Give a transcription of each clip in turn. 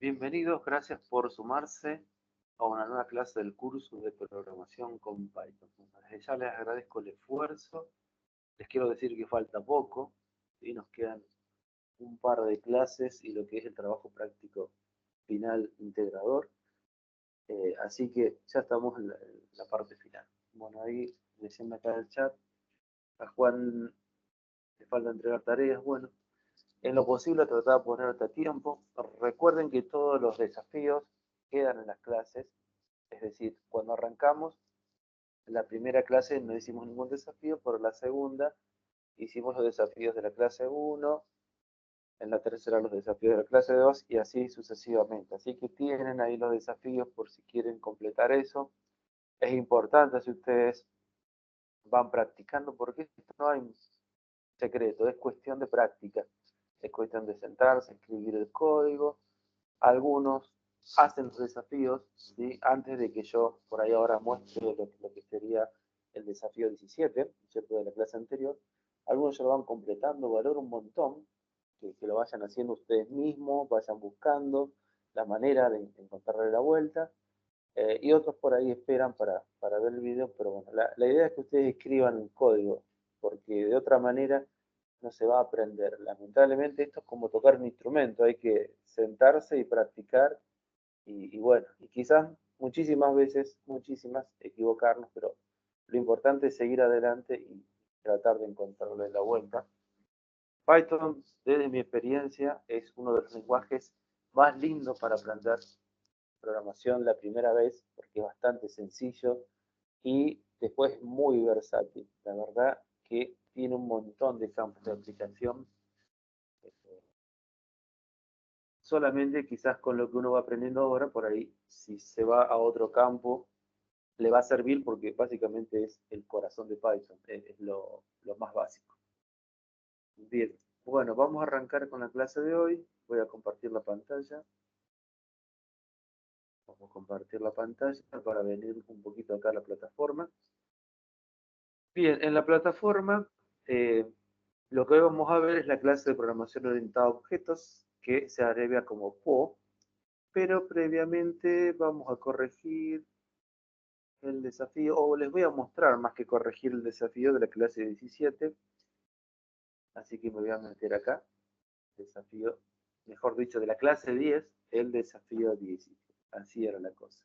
Bienvenidos, gracias por sumarse a una nueva clase del curso de programación con Python. Desde ya les agradezco el esfuerzo. Les quiero decir que falta poco, y nos quedan un par de clases y lo que es el trabajo práctico final integrador. Así que ya estamos en la parte final. Bueno, ahí decían acá en el chat, a Juan le falta entregar tareas. Bueno, en lo posible tratar de ponerte a tiempo. Recuerden que todos los desafíos quedan en las clases. Es decir, cuando arrancamos, en la primera clase no hicimos ningún desafío, pero en la segunda hicimos los desafíos de la clase 1, en la tercera los desafíos de la clase 2 y así sucesivamente. Así que tienen ahí los desafíos por si quieren completar eso. Es importante si ustedes van practicando, porque esto no hay secreto, es cuestión de práctica. Es cuestión de sentarse, escribir el código. Algunos hacen los desafíos, ¿sí? Antes de que yo por ahí ahora muestre lo que sería el desafío 17, ¿cierto? De la clase anterior. Algunos ya lo van completando, valoro un montón que lo vayan haciendo ustedes mismos, vayan buscando la manera de encontrarle la vuelta. Y otros por ahí esperan para ver el video, pero bueno, la idea es que ustedes escriban el código, porque de otra manera no se va a aprender. Lamentablemente esto es como tocar un instrumento, hay que sentarse y practicar y bueno, y quizás muchísimas veces, muchísimas, equivocarnos, pero lo importante es seguir adelante y tratar de encontrarle la vuelta. Python, desde mi experiencia, es uno de los lenguajes más lindos para aprender programación la primera vez, porque es bastante sencillo y después es muy versátil. La verdad que tiene un montón de campos de aplicación. Solamente quizás con lo que uno va aprendiendo ahora, por ahí, si se va a otro campo, le va a servir porque básicamente es el corazón de Python, es lo más básico. Bien, bueno, vamos a arrancar con la clase de hoy. Voy a compartir la pantalla. Vamos a compartir la pantalla para venir un poquito acá a la plataforma. Bien, en la plataforma lo que hoy vamos a ver es la clase de programación orientada a objetos, que se abrevia como PO, pero previamente vamos a corregir el desafío, o les voy a mostrar más que corregir el desafío de la clase 17, así que me voy a meter acá, desafío, mejor dicho, de la clase 10, el desafío 17, así era la cosa.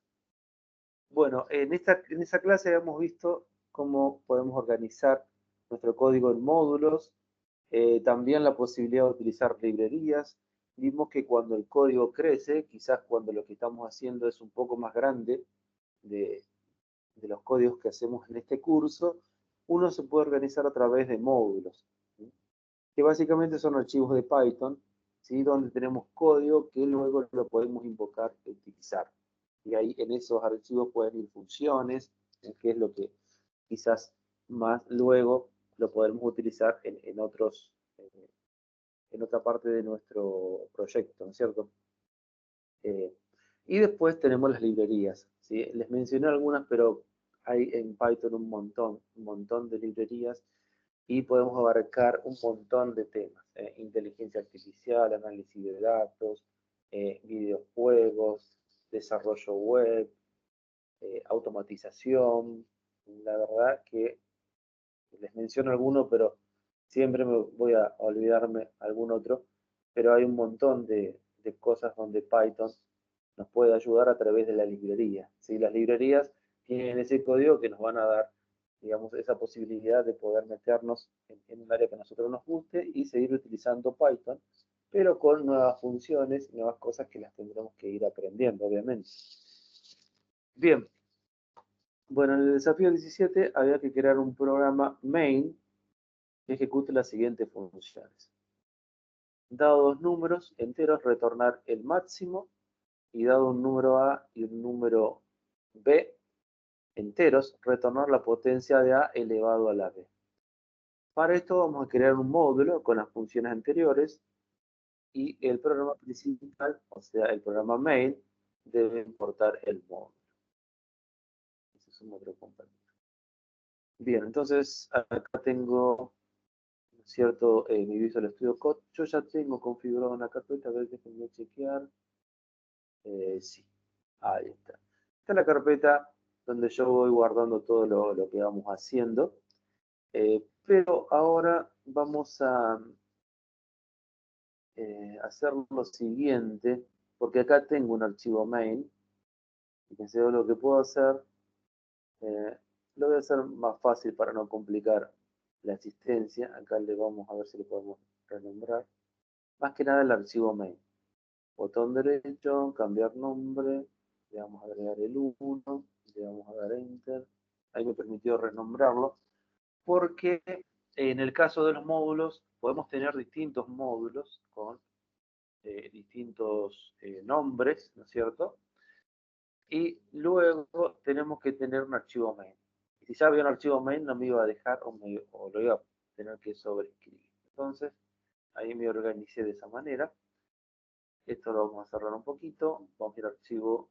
Bueno, en esa clase hemos visto cómo podemos organizar nuestro código en módulos, también la posibilidad de utilizar librerías. Vimos que cuando el código crece, quizás cuando lo que estamos haciendo es un poco más grande de, de los códigos que hacemos en este curso, uno se puede organizar a través de módulos, ¿sí? Que básicamente son archivos de Python, ¿sí? Donde tenemos código que luego lo podemos invocar e utilizar. Y ahí en esos archivos pueden ir funciones, que es lo que quizás más luego lo podremos utilizar en otra parte de nuestro proyecto, ¿no es cierto? Eh, y después tenemos las librerías, ¿sí? Les mencioné algunas, pero hay en Python un montón de librerías y podemos abarcar un montón de temas. Inteligencia artificial, análisis de datos, videojuegos, desarrollo web, automatización. La verdad que les menciono alguno, pero siempre me voy a olvidarme algún otro. Pero hay un montón de cosas donde Python nos puede ayudar a través de la librería, ¿sí? Las librerías tienen ese código que nos van a dar, digamos, esa posibilidad de poder meternos en un área que a nosotros nos guste y seguir utilizando Python, pero con nuevas funciones, nuevas cosas que las tendremos que ir aprendiendo, obviamente. Bien, bueno, en el desafío 17 había que crear un programa main que ejecute las siguientes funciones. Dado dos números enteros, retornar el máximo, y dado un número A y un número B enteros, retornar la potencia de A elevado a la B. Para esto vamos a crear un módulo con las funciones anteriores y el programa principal, o sea, el programa main, debe importar el módulo. Ese es un otro compañero. Bien, entonces acá tengo, ¿cierto? Mi Visual Studio Code. Yo ya tengo configurado una carpeta, a ver, déjenme chequear. Sí, ahí está. Esta es la carpeta donde yo voy guardando todo lo que vamos haciendo. Pero ahora vamos a hacer lo siguiente, porque acá tengo un archivo main. Fíjense lo que puedo hacer. Eh, lo voy a hacer más fácil para no complicar la asistencia. Acá le vamos a ver si le podemos renombrar. Más que nada el archivo main. Botón derecho, cambiar nombre, le vamos a agregar el 1, le vamos a dar Enter. Ahí me permitió renombrarlo, porque en el caso de los módulos, podemos tener distintos módulos con distintos nombres, ¿no es cierto? Y luego tenemos que tener un archivo main. Y si ya había un archivo main, no me iba a dejar o lo iba a tener que sobreescribir. Entonces, ahí me organicé de esa manera. Esto lo vamos a cerrar un poquito. Vamos a ir a archivo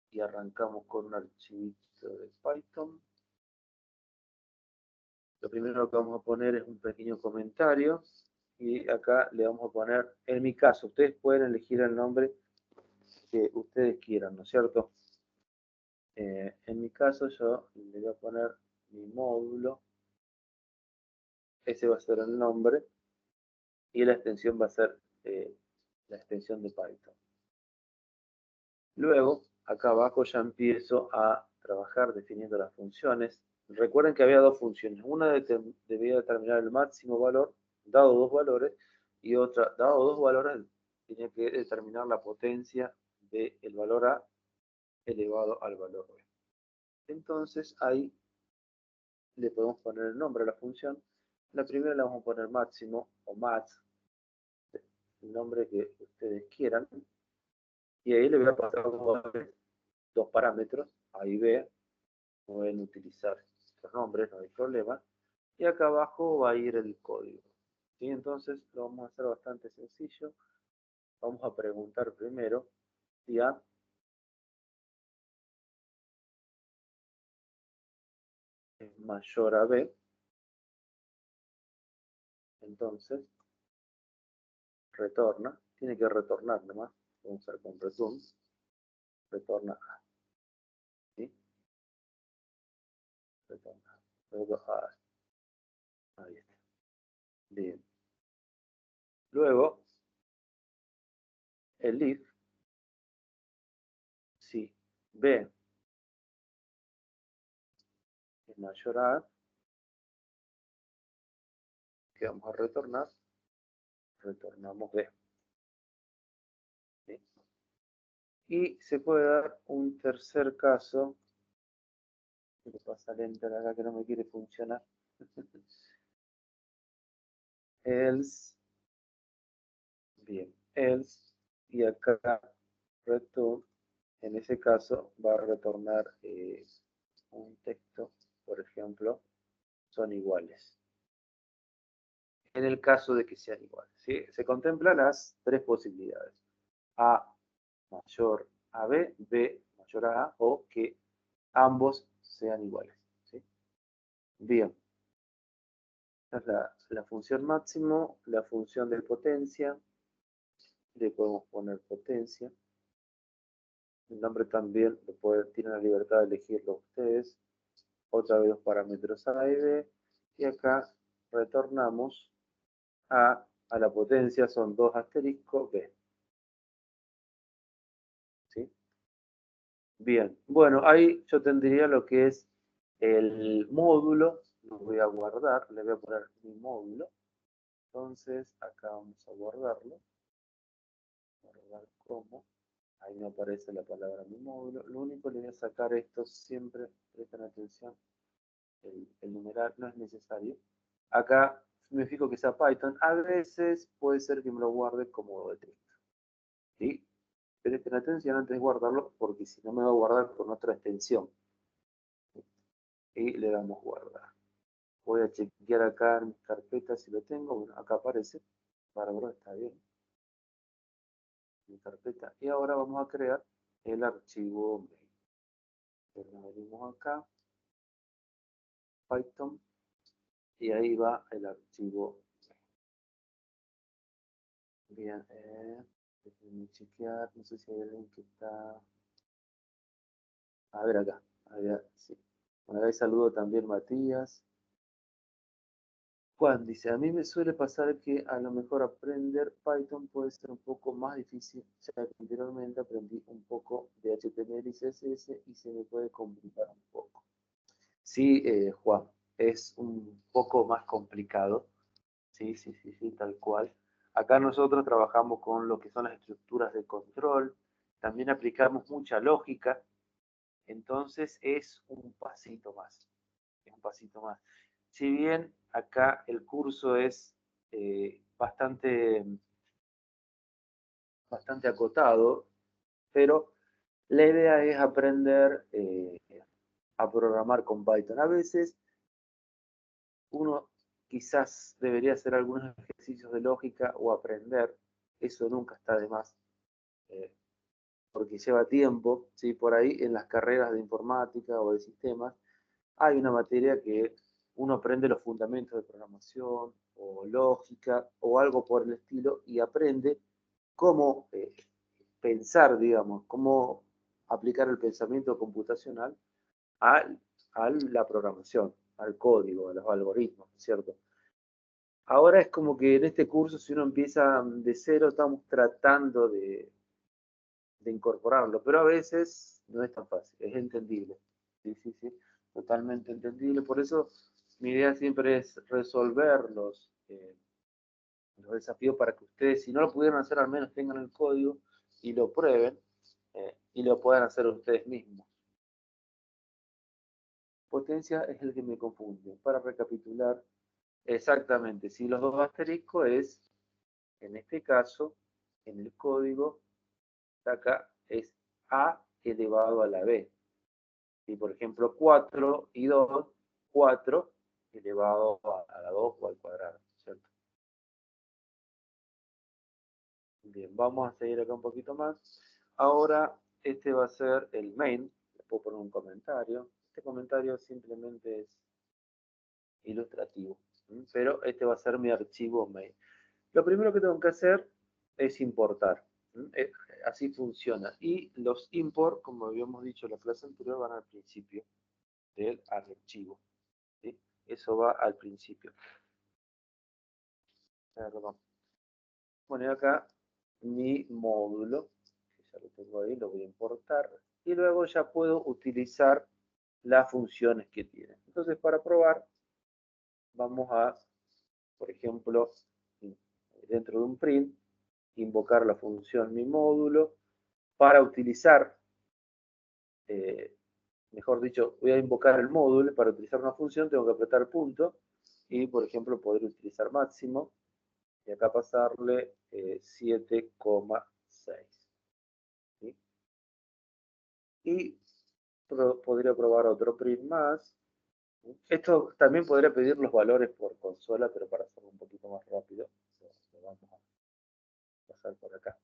y arrancamos con un archivito de Python. Lo primero que vamos a poner es un pequeño comentario. Y acá le vamos a poner, en mi caso, ustedes pueden elegir el nombre que ustedes quieran, ¿no es cierto? En mi caso yo le voy a poner mi módulo. Ese va a ser el nombre. Y la extensión va a ser la extensión de Python. Luego, acá abajo ya empiezo a trabajar definiendo las funciones. Recuerden que había dos funciones. Una debía determinar el máximo valor, dado dos valores, y otra, dado dos valores, tenía que determinar la potencia del valor A elevado al valor B. Entonces, ahí le podemos poner el nombre a la función. La primera le vamos a poner máximo o max, el nombre que ustedes quieran. Y ahí le voy a pasar dos parámetros, A y B. Pueden utilizar estos nombres, no hay problema. Y acá abajo va a ir el código. ¿Sí? Entonces lo vamos a hacer bastante sencillo. Vamos a preguntar primero si A es mayor a B. Entonces retorna, tiene que retornar nomás. Vamos a hacer con return. Retorna A. ¿Sí? Retorna A. Luego A. Ahí está. Bien. Luego, el if, si B es mayor a A, que vamos a retornar, retornamos B. ¿Sí? Y se puede dar un tercer caso. ¿Qué le pasa al enter acá que no me quiere funcionar? Else. Bien, else. Y acá return. En ese caso va a retornar un texto, por ejemplo, son iguales. En el caso de que sean iguales. ¿Sí? Se contemplan las tres posibilidades. A mayor a B, B mayor a A, o que ambos sean iguales. ¿Sí? Bien. Esta es la función máximo, la función de potencia. Le podemos poner potencia. El nombre también tienen la libertad de elegirlo ustedes. Otra vez los parámetros A y B. Y acá retornamos a la potencia, son 2 asterisco B. ¿Sí? Bien, bueno, ahí yo tendría lo que es el módulo. Lo voy a guardar, le voy a poner mi módulo. Entonces, acá vamos a guardarlo. Guardar como. Ahí me aparece la palabra mi módulo. Lo único que le voy a sacar esto siempre, presten atención, el numeral no es necesario. Acá me fijo que sea Python. A veces puede ser que me lo guarde como de texto. ¿Sí? Presten atención antes de guardarlo porque si no me va a guardar con otra extensión. Y le damos guardar. Voy a chequear acá en mis carpetas si lo tengo. Bueno, acá aparece. Bárbaro, está bien. Mi carpeta. Y ahora vamos a crear el archivo main. Venimos acá. Python. Y ahí va el archivo. Bien. Déjenme chequear, no sé si hay alguien que está... A ver acá. A ver, sí. Bueno, ahí saludo también Matías. Juan dice, a mí me suele pasar que a lo mejor aprender Python puede ser un poco más difícil, ya que anteriormente aprendí un poco de HTML y CSS y se me puede complicar un poco. Sí, Juan, es un poco más complicado. Sí, sí, sí, sí, tal cual. Acá nosotros trabajamos con lo que son las estructuras de control, también aplicamos mucha lógica, entonces es un pasito más, es un pasito más. Si bien acá el curso es bastante acotado, pero la idea es aprender a programar con Python. A veces uno quizás debería hacer algunos ejercicios de lógica o aprender, eso nunca está de más, eh, porque lleva tiempo, ¿sí? Por ahí en las carreras de informática o de sistemas hay una materia que uno aprende los fundamentos de programación o lógica o algo por el estilo y aprende cómo pensar, digamos, cómo aplicar el pensamiento computacional a, a la programación, al código, a los algoritmos, ¿cierto? Ahora es como que en este curso, si uno empieza de cero, estamos tratando de incorporarlo, pero a veces no es tan fácil, es entendible. Sí, sí, sí, totalmente entendible. Por eso mi idea siempre es resolver los desafíos para que ustedes, si no lo pudieron hacer, al menos tengan el código y lo prueben y lo puedan hacer ustedes mismos. Potencia es el que me confunde. Para recapitular, exactamente, si los dos asteriscos es, en este caso, en el código, acá es a elevado a la b. Y por ejemplo, 4 y 2, 4 elevado a la 2 o al cuadrado, ¿cierto? Bien, vamos a seguir acá un poquito más. Ahora, este va a ser el main. Le puedo poner un comentario. Este comentario simplemente es ilustrativo, pero este va a ser mi archivo main. Lo primero que tengo que hacer es importar. Así funciona. Y los import, como habíamos dicho en la clase anterior, van al principio del archivo. ¿Sí? Eso va al principio. Perdón. Poner acá mi módulo, que ya lo tengo ahí, lo voy a importar. Y luego ya puedo utilizar las funciones que tiene. Entonces, para probar, vamos a, por ejemplo, dentro de un print, invocar la función mi módulo. Para utilizar, eh, mejor dicho, voy a invocar el módulo. Para utilizar una función tengo que apretar punto y, por ejemplo, poder utilizar máximo. Y acá pasarle 7,6. ¿Sí? Y podría probar otro print más. Esto también podría pedir los valores por consola, pero para hacerlo un poquito más rápido, lo vamos a pasar por acá.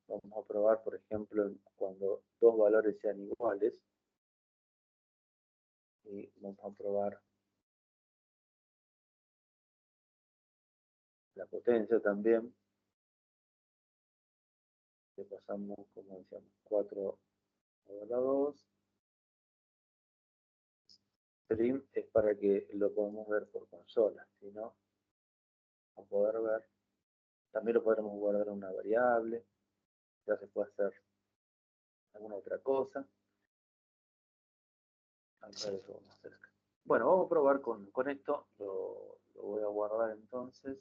Vamos a probar, por ejemplo, cuando dos valores sean iguales. Y vamos a probar la potencia también. Le pasamos, como decíamos, 4 a la 2. Print es para que lo podamos ver por consola, si no, a poder ver. También lo podremos guardar en una variable, ya se puede hacer alguna otra cosa. Eso vamos a hacer acá. Bueno, vamos a probar con esto, lo voy a guardar entonces.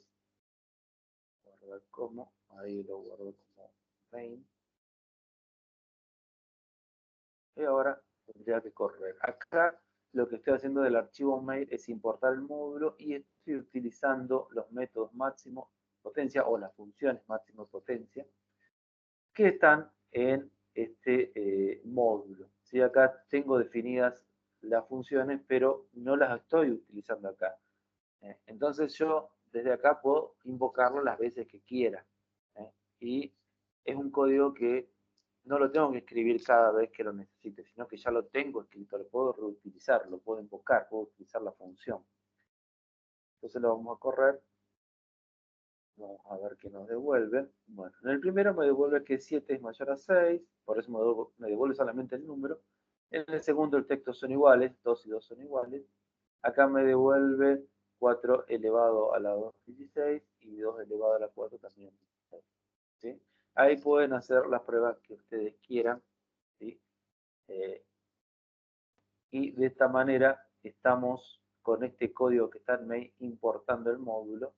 Guardar como, ahí lo guardo como main. Y ahora tendría que correr. Acá lo que estoy haciendo del archivo main es importar el módulo y estoy utilizando los métodos máximo potencia o las funciones máximo potencia que están en este módulo. ¿Sí? Acá tengo definidas las funciones, pero no las estoy utilizando acá. Entonces yo desde acá puedo invocarlo las veces que quiera. ¿eh? Y es un código que no lo tengo que escribir cada vez que lo necesite, sino que ya lo tengo escrito, lo puedo reutilizar, lo puedo invocar, puedo utilizar la función. Entonces lo vamos a correr Vamos a ver qué nos devuelve. Bueno, en el primero me devuelve que 7 es mayor a 6, por eso me devuelve solamente el número. En el segundo el texto son iguales, 2 y 2 son iguales. Acá me devuelve 4 elevado a la 2,16 y 2 elevado a la 4 también. ¿Sí? Ahí pueden hacer las pruebas que ustedes quieran. ¿Sí? Eh, y de esta manera estamos con este código que está en mail importando el módulo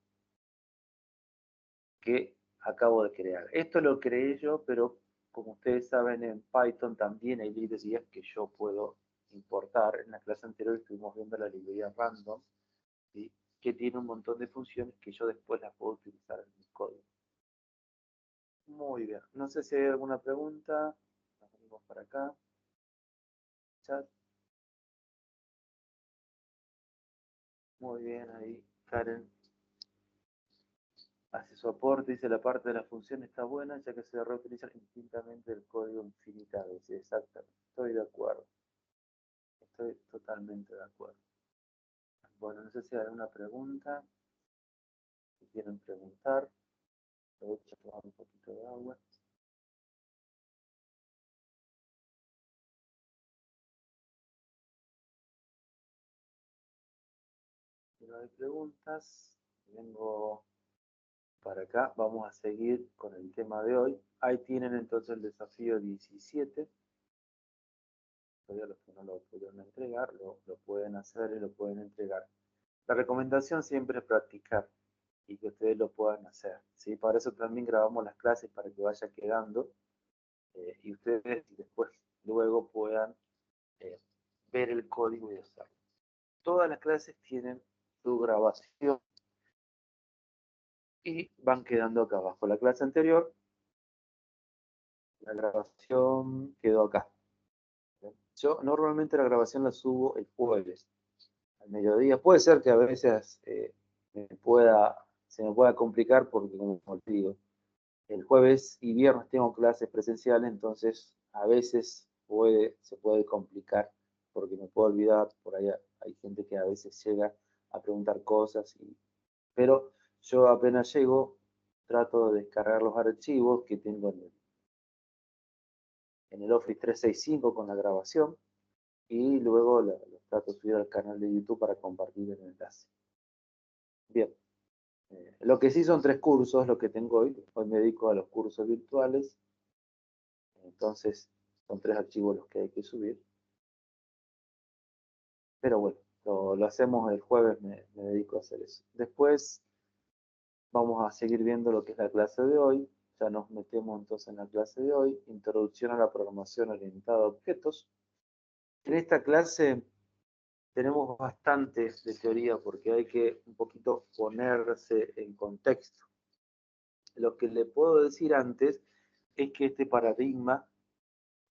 que acabo de crear. Esto lo creé yo, pero como ustedes saben, en Python también hay librerías que yo puedo importar. En la clase anterior estuvimos viendo la librería random, ¿sí? Que tiene un montón de funciones que yo después las puedo utilizar en mi código. Muy bien. No sé si hay alguna pregunta. Nos venimos para acá. Chat. Muy bien, ahí Karen hace su aporte, dice la parte de la función está buena, ya que se reutiliza indistintamente el código infinitas veces. Exactamente, estoy de acuerdo. Estoy totalmente de acuerdo. Bueno, no sé si hay alguna pregunta que quieran preguntar. Voy a tomar un poquito de agua. Si no hay preguntas, vengo para acá. Vamos a seguir con el tema de hoy. Ahí tienen entonces el desafío 17. Todavía los que no lo pudieron entregar, lo pueden hacer y lo pueden entregar. La recomendación siempre es practicar y que ustedes lo puedan hacer. ¿Sí? Para eso también grabamos las clases para que vaya quedando y ustedes después luego puedan ver el código y hacerlo. Todas las clases tienen su grabación y van quedando acá abajo. La clase anterior, la grabación quedó acá. Yo normalmente la grabación la subo el jueves al mediodía. Puede ser que a veces se me pueda complicar porque, como te digo, el jueves y viernes tengo clases presenciales, entonces a veces se puede complicar porque me puedo olvidar, por ahí hay gente que a veces llega a preguntar cosas, pero yo apenas llego, trato de descargar los archivos que tengo en el Office 365 con la grabación y luego los trato de subir al canal de YouTube para compartir el enlace. Bien, lo que sí son 3 cursos, lo que tengo hoy. Hoy me dedico a los cursos virtuales, entonces son 3 archivos los que hay que subir. Pero bueno, lo hacemos el jueves, me dedico a hacer eso. Después vamos a seguir viendo lo que es la clase de hoy. Ya nos metemos entonces en la clase de hoy. Introducción a la programación orientada a objetos. En esta clase tenemos bastante de teoría porque hay que un poquito ponerse en contexto. Lo que le puedo decir antes es que este paradigma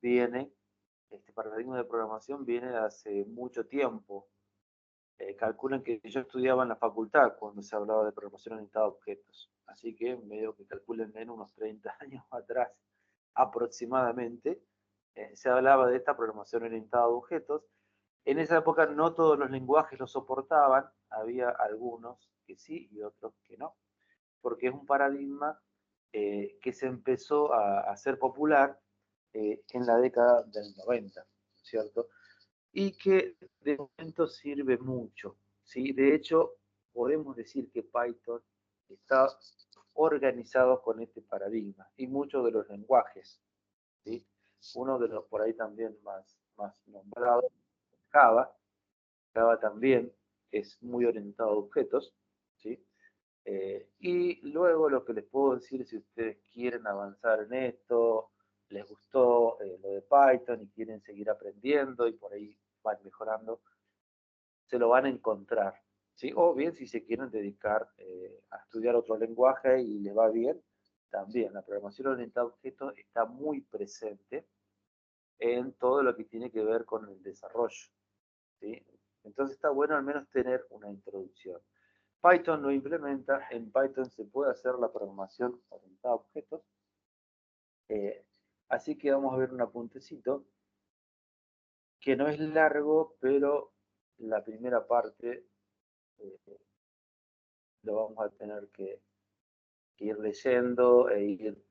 de programación viene de hace mucho tiempo. Calculen que yo estudiaba en la facultad cuando se hablaba de programación orientada a objetos. Así que medio que calculen en unos 30 años atrás aproximadamente, se hablaba de esta programación orientada a objetos. En esa época no todos los lenguajes lo soportaban, había algunos que sí y otros que no, porque es un paradigma que se empezó a hacer popular en la década del 90, ¿cierto? Y que de momento sirve mucho, ¿sí? De hecho, podemos decir que Python está organizado con este paradigma y muchos de los lenguajes, ¿sí? Uno de los por ahí también más nombrados, Java. Java también es muy orientado a objetos, ¿sí? Y luego lo que les puedo decir, si ustedes quieren avanzar en esto, les gustó lo de Python y quieren seguir aprendiendo y por ahí van mejorando, se lo van a encontrar. ¿Sí? O bien si se quieren dedicar a estudiar otro lenguaje y les va bien, también la programación orientada a objetos está muy presente en todo lo que tiene que ver con el desarrollo. ¿Sí? Entonces está bueno al menos tener una introducción. Python lo implementa, en Python se puede hacer la programación orientada a objetos. Eh, Así que vamos a ver un apuntecito que no es largo, pero la primera parte lo vamos a tener que que ir leyendo e ir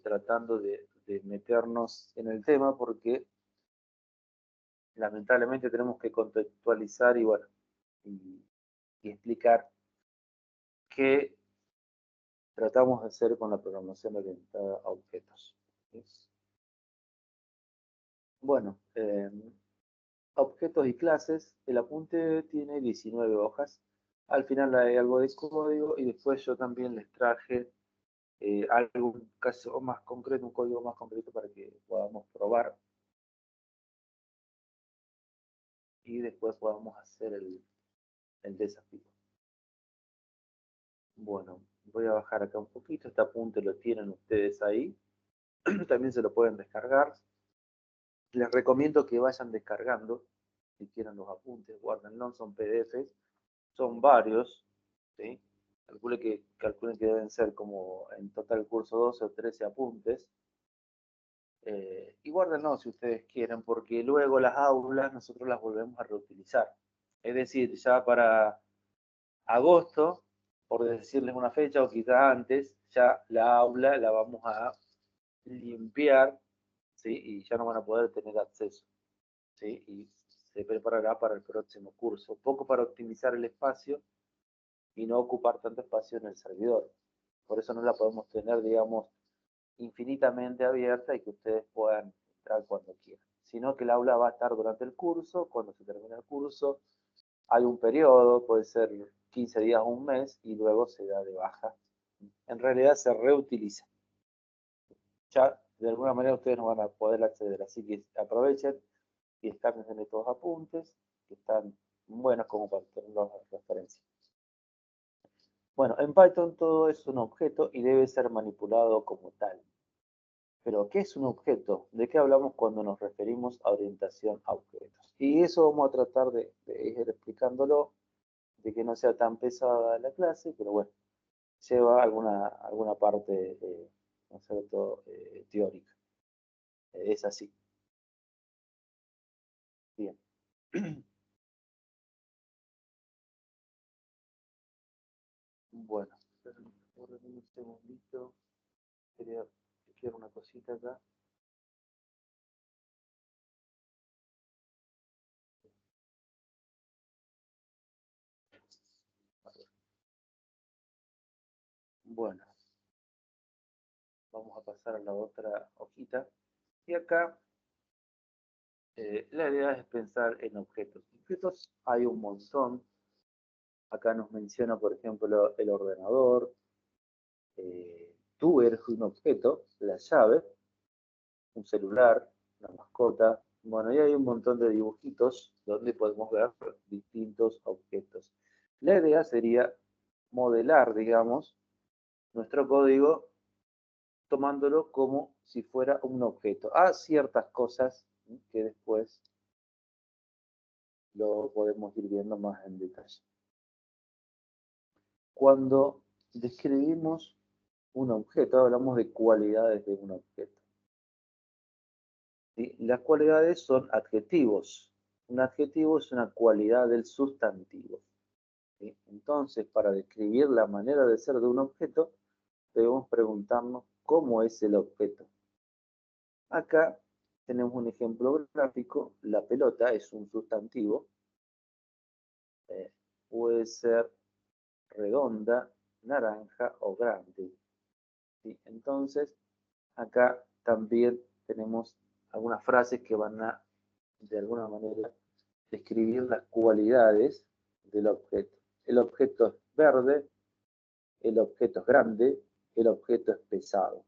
tratando de meternos en el tema, porque lamentablemente tenemos que contextualizar y, bueno, y explicar qué tratamos de hacer con la programación orientada a objetos. ¿Sí? Bueno, objetos y clases, el apunte tiene 19 hojas. Al final hay algo de código y después yo también les traje algún caso más concreto, un código más concreto para que podamos probar y después podamos hacer el desafío. Bueno, voy a bajar acá un poquito, este apunte lo tienen ustedes ahí, también se lo pueden descargar. Les recomiendo que vayan descargando, si quieren los apuntes, guárdenlos, son PDFs, son varios, ¿sí? Calculen que deben ser como en total el curso 12 o 13 apuntes. Y guárdenlos si ustedes quieren, porque luego las aulas nosotros las volvemos a reutilizar. Es decir, ya para agosto, por decirles una fecha o quizás antes, ya la aula la vamos a limpiar, ¿sí? Y ya no van a poder tener acceso, ¿sí? Y se preparará para el próximo curso. Poco para optimizar el espacio y no ocupar tanto espacio en el servidor. Por eso no la podemos tener, digamos, infinitamente abierta y que ustedes puedan entrar cuando quieran. Sino que el aula va a estar durante el curso, cuando se termine el curso, hay un periodo, puede ser 15 días o un mes, y luego se da de baja. En realidad se reutiliza. Ya de alguna manera ustedes no van a poder acceder, así que aprovechen y están en estos apuntes, que están buenos como para tenerlos en referencia. Bueno, en Python todo es un objeto y debe ser manipulado como tal. Pero, ¿qué es un objeto? ¿De qué hablamos cuando nos referimos a orientación a objetos? Y eso vamos a tratar de ir explicándolo, de que no sea tan pesada la clase, pero bueno, lleva alguna parte, ¿no es cierto?, teórica. Es así. Bien. Bueno, un segundito. Quiero una cosita acá. Bueno, vamos a pasar a la otra hojita. Y acá la idea es pensar en objetos. Objetos hay un montón. Acá nos menciona, por ejemplo, el ordenador. Tú eres un objeto, la llave, un celular, una mascota. Bueno, y hay un montón de dibujitos donde podemos ver distintos objetos. La idea sería modelar, digamos, nuestro código tomándolo como si fuera un objeto. A ciertas cosas que después lo podemos ir viendo más en detalle. Cuando describimos un objeto, hablamos de cualidades de un objeto. ¿Sí? Las cualidades son adjetivos. Un adjetivo es una cualidad del sustantivo. ¿Sí? Entonces, para describir la manera de ser de un objeto, debemos preguntarnos cómo es el objeto. Acá tenemos un ejemplo gráfico. La pelota es un sustantivo. Puede ser redonda, naranja o grande. ¿Sí? Entonces, acá también tenemos algunas frases que van a, de alguna manera, describir las cualidades del objeto. El objeto es verde, el objeto es grande, el objeto es pesado.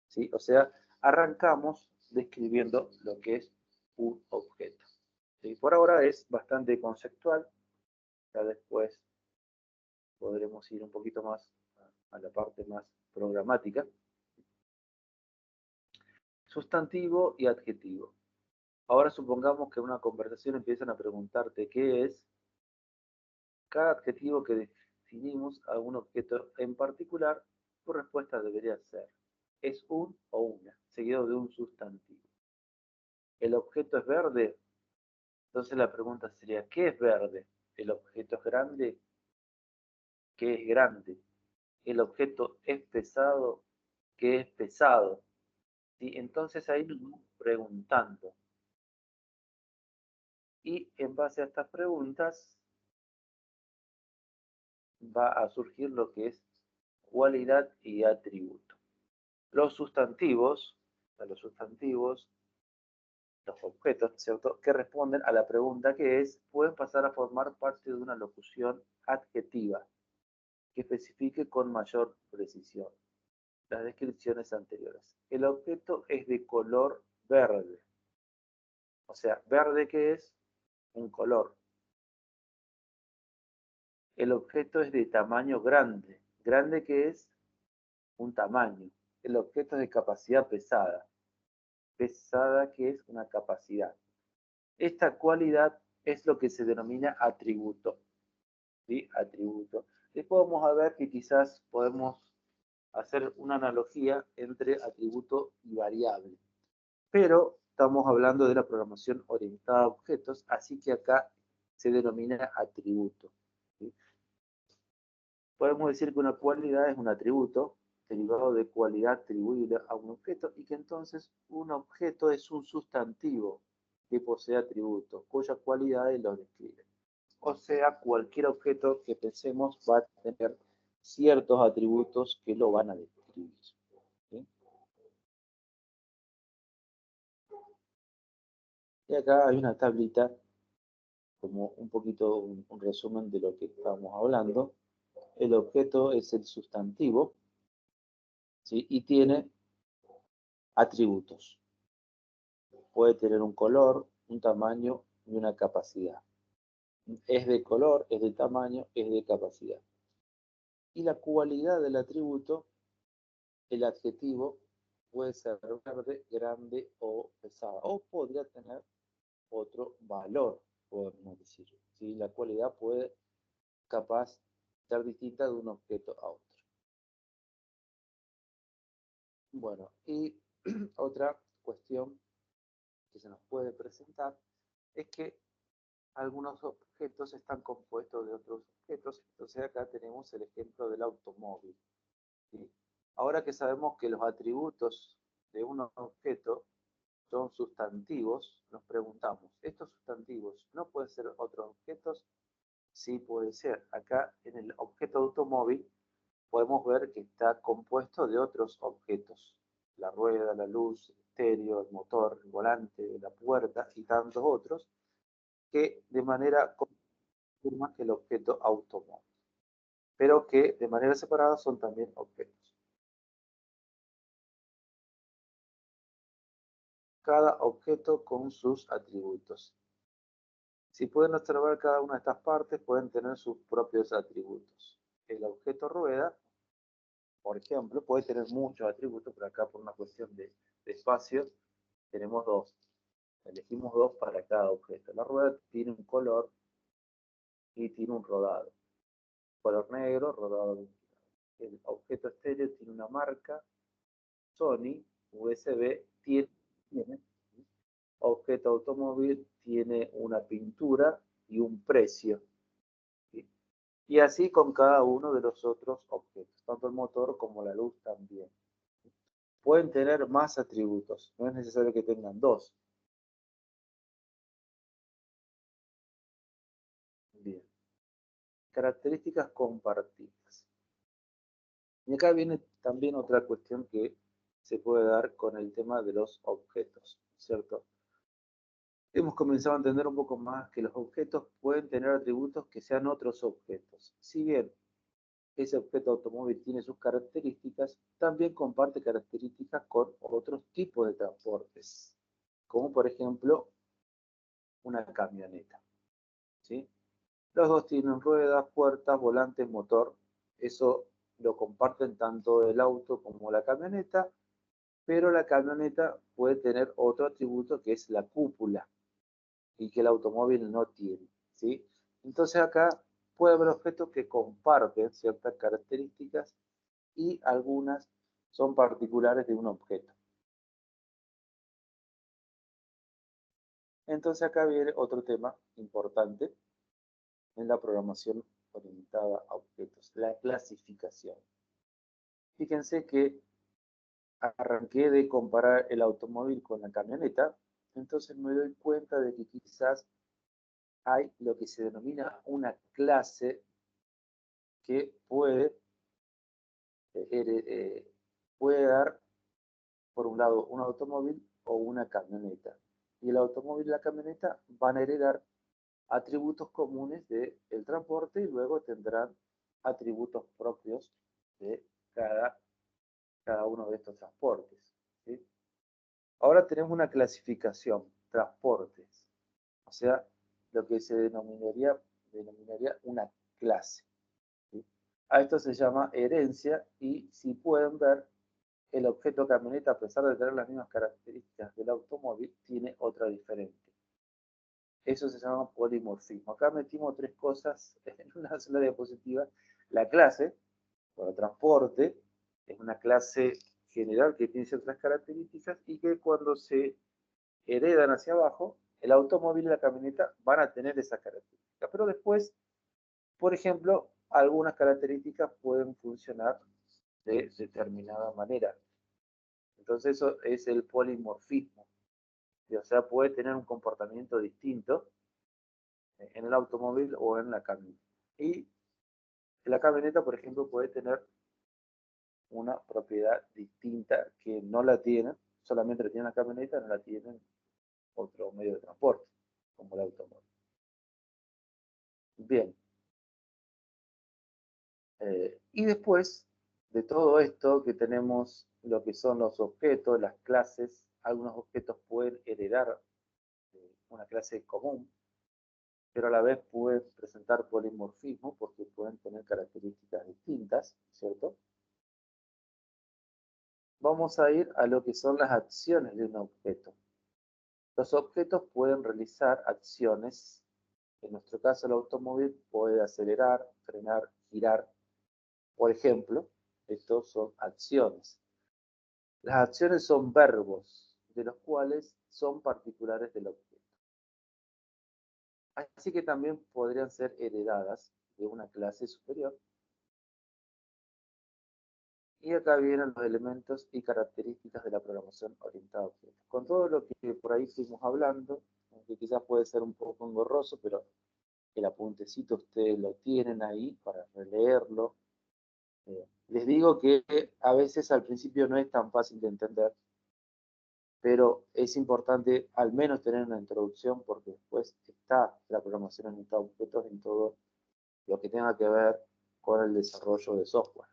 ¿Sí? O sea, arrancamos describiendo lo que es un objeto. ¿Sí? Por ahora es bastante conceptual, ya después podremos ir un poquito más a la parte más programática. Sustantivo y adjetivo. Ahora supongamos que en una conversación empiezan a preguntarte qué es cada adjetivo que definimos a un objeto en particular. Tu respuesta debería ser es un o una, seguido de un sustantivo. ¿El objeto es verde? Entonces la pregunta sería, ¿qué es verde? ¿El objeto es grande? ¿Qué es grande? el objeto es pesado, ¿qué es pesado? ¿Sí? Entonces ahí nos vamos preguntando. Y en base a estas preguntas va a surgir lo que es cualidad y atributo. Los sustantivos, los objetos, ¿cierto?, que responden a la pregunta que es, pueden pasar a formar parte de una locución adjetiva que especifique con mayor precisión las descripciones anteriores. El objeto es de color verde. O sea, verde, ¿qué es? Un color. El objeto es de tamaño grande. Grande, ¿qué es? Un tamaño. El objeto es de capacidad pesada. Pesada, ¿qué es? Una capacidad. Esta cualidad es lo que se denomina atributo. ¿Sí? Atributo. Después vamos a ver que quizás podemos hacer una analogía entre atributo y variable. Pero estamos hablando de la programación orientada a objetos, así que acá se denomina atributo. ¿Sí? Podemos decir que una cualidad es un atributo derivado de cualidad atribuible a un objeto y que entonces un objeto es un sustantivo que posee atributos, cuya cualidades lo describen. O sea, cualquier objeto que pensemos va a tener ciertos atributos que lo van a describir. ¿Sí? Y acá hay una tablita, como un poquito un resumen de lo que estamos hablando. El objeto es el sustantivo, ¿sí? Y tiene atributos. Puede tener un color, un tamaño y una capacidad. Es de color, es de tamaño, es de capacidad. Y la cualidad del atributo, el adjetivo, puede ser verde, grande o pesada. O podría tener otro valor, podemos decir. ¿Sí? La cualidad puede, capaz, ser distinta de un objeto a otro. Bueno, y otra cuestión que se nos puede presentar es que algunos objetos están compuestos de otros objetos. Entonces acá tenemos el ejemplo del automóvil. ¿Sí? Ahora que sabemos que los atributos de un objeto son sustantivos, nos preguntamos, ¿estos sustantivos no pueden ser otros objetos? Sí, puede ser. Acá en el objeto automóvil podemos ver que está compuesto de otros objetos. La rueda, la luz, el estéreo, el motor, el volante, la puerta y tantos otros que de manera confirma el objeto automóvil, pero que de manera separada son también objetos. Cada objeto con sus atributos. Si pueden observar cada una de estas partes, pueden tener sus propios atributos. El objeto rueda, por ejemplo, puede tener muchos atributos, pero acá por una cuestión de espacio tenemos dos. Elegimos dos para cada objeto. La rueda tiene un color y tiene un rodado. Color negro, rodado 21. El objeto estéreo tiene una marca, Sony, USB, tiene. Objeto automóvil tiene una pintura y un precio. ¿Sí? Y así con cada uno de los otros objetos, tanto el motor como la luz también. Pueden tener más atributos, no es necesario que tengan dos. Bien. Características compartidas. Y acá viene también otra cuestión que se puede dar con el tema de los objetos, ¿cierto? Hemos comenzado a entender un poco más que los objetos pueden tener atributos que sean otros objetos. Si bien ese objeto automóvil tiene sus características, también comparte características con otros tipos de transportes, como por ejemplo una camioneta. ¿Sí? Los dos tienen ruedas, puertas, volantes, motor. Eso lo comparten tanto el auto como la camioneta, pero la camioneta puede tener otro atributo que es la cúpula y que el automóvil no tiene. ¿Sí? Entonces acá puede haber objetos que comparten ciertas características y algunas son particulares de un objeto. Entonces acá viene otro tema importante en la programación orientada a objetos, la clasificación. Fíjense que arranqué de comparar el automóvil con la camioneta, entonces me doy cuenta de que quizás hay lo que se denomina una clase que puede dar, por un lado, un automóvil o una camioneta. Y el automóvil y la camioneta van a heredar atributos comunes del transporte y luego tendrán atributos propios de cada uno de estos transportes, ¿sí? Ahora tenemos una clasificación, transportes, o sea, lo que se denominaría una clase, ¿sí? A esto se llama herencia y si pueden ver, el objeto camioneta, a pesar de tener las mismas características del automóvil, tiene otra diferente. Eso se llama polimorfismo. Acá metimos tres cosas en una sola diapositiva. La clase, bueno, transporte, es una clase general que tiene ciertas características y que cuando se heredan hacia abajo, el automóvil y la camioneta van a tener esas características. Pero después, por ejemplo, algunas características pueden funcionar de determinada manera. Entonces eso es el polimorfismo. O sea, puede tener un comportamiento distinto en el automóvil o en la camioneta. Y la camioneta, por ejemplo, puede tener una propiedad distinta que no la tienen, solamente la tiene la camioneta, no la tienen otro medio de transporte, como el automóvil. Bien. Y después de todo esto que tenemos lo que son los objetos, las clases, algunos objetos pueden heredar una clase común, pero a la vez pueden presentar polimorfismo porque pueden tener características distintas, ¿cierto? Vamos a ir a lo que son las acciones de un objeto. Los objetos pueden realizar acciones. En nuestro caso, el automóvil puede acelerar, frenar, girar. Por ejemplo, estos son acciones. Las acciones son verbos, de los cuales son particulares del objeto. Así que también podrían ser heredadas de una clase superior. Y acá vienen los elementos y características de la programación orientada a objetos. Con todo lo que por ahí fuimos hablando, que quizás puede ser un poco engorroso, pero el apuntecito ustedes lo tienen ahí para releerlo. Les digo que a veces al principio no es tan fácil de entender, pero es importante al menos tener una introducción porque después está la programación orientada a objetos en todo lo que tenga que ver con el desarrollo de software.